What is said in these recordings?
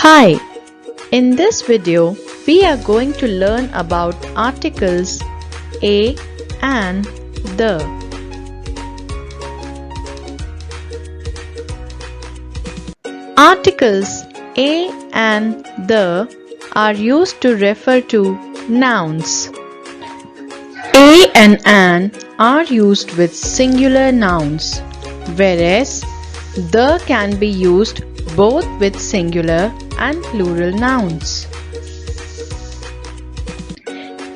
Hi! In this video, we are going to learn about articles a and the. Articles a and the are used to refer to nouns. A and an are used with singular nouns, whereas the can be used both with singular and plural nouns.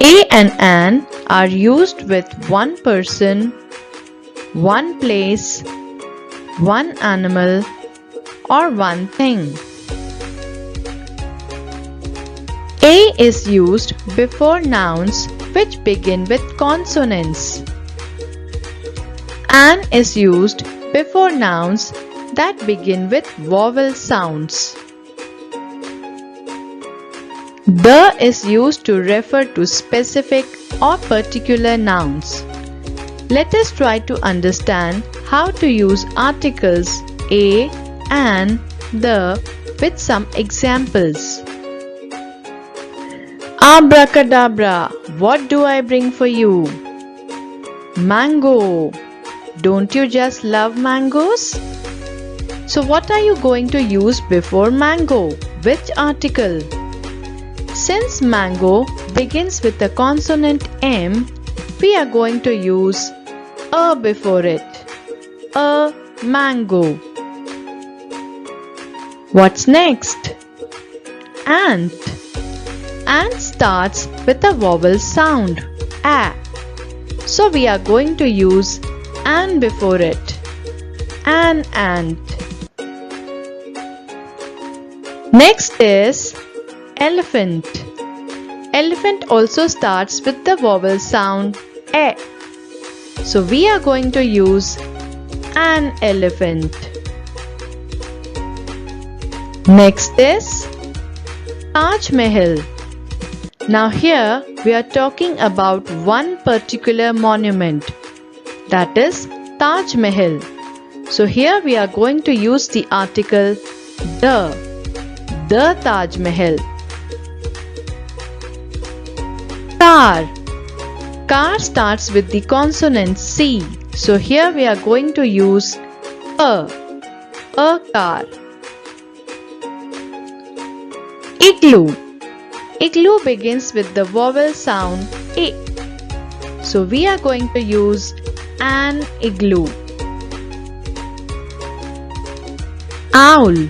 A and an are used with one person, one place, one animal, or one thing. A is used before nouns which begin with consonants. An is used before nouns that begin with vowel sounds. The is used to refer to specific or particular nouns. Let us try to understand how to use articles a and the with some examples. Abracadabra, what do I bring for you? Mango. Don't you just love mangoes? So what are you going to use before mango? Which article? Since mango begins with the consonant M, we are going to use a before it. A mango. What's next? Ant. Ant starts with a vowel sound, a. So we are going to use an before it. An ant. Next is elephant. Elephant also starts with the vowel sound e. So we are going to use an elephant. Next is Taj Mahal. Now here we are talking about one particular monument, that is Taj Mahal. So here we are going to use the article the Taj Mahal. Car. Car starts with the consonant C. So here we are going to use a car. Igloo. Igloo begins with the vowel sound I. So we are going to use an igloo. Owl.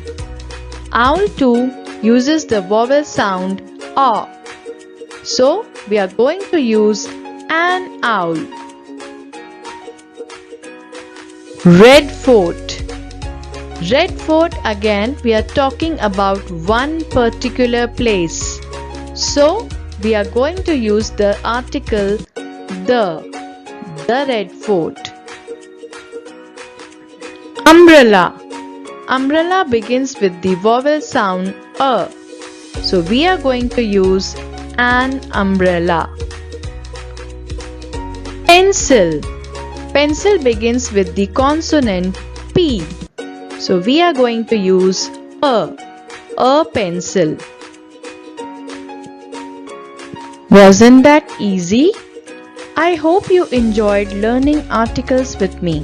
Owl too uses the vowel sound a. So we are going to use an owl. Red Fort. Red Fort, again we are talking about one particular place. So we are going to use the article the Red Fort. Umbrella. Umbrella begins with the vowel sound a. So we are going to use an umbrella. Pencil. Pencil begins with the consonant P. So we are going to use a pencil. Wasn't that easy? I hope you enjoyed learning articles with me.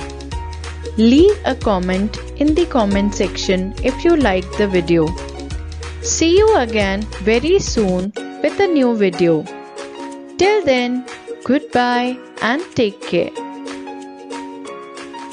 Leave a comment in the comment section if you liked the video. See you again very soon with a new video. Till then, goodbye and take care.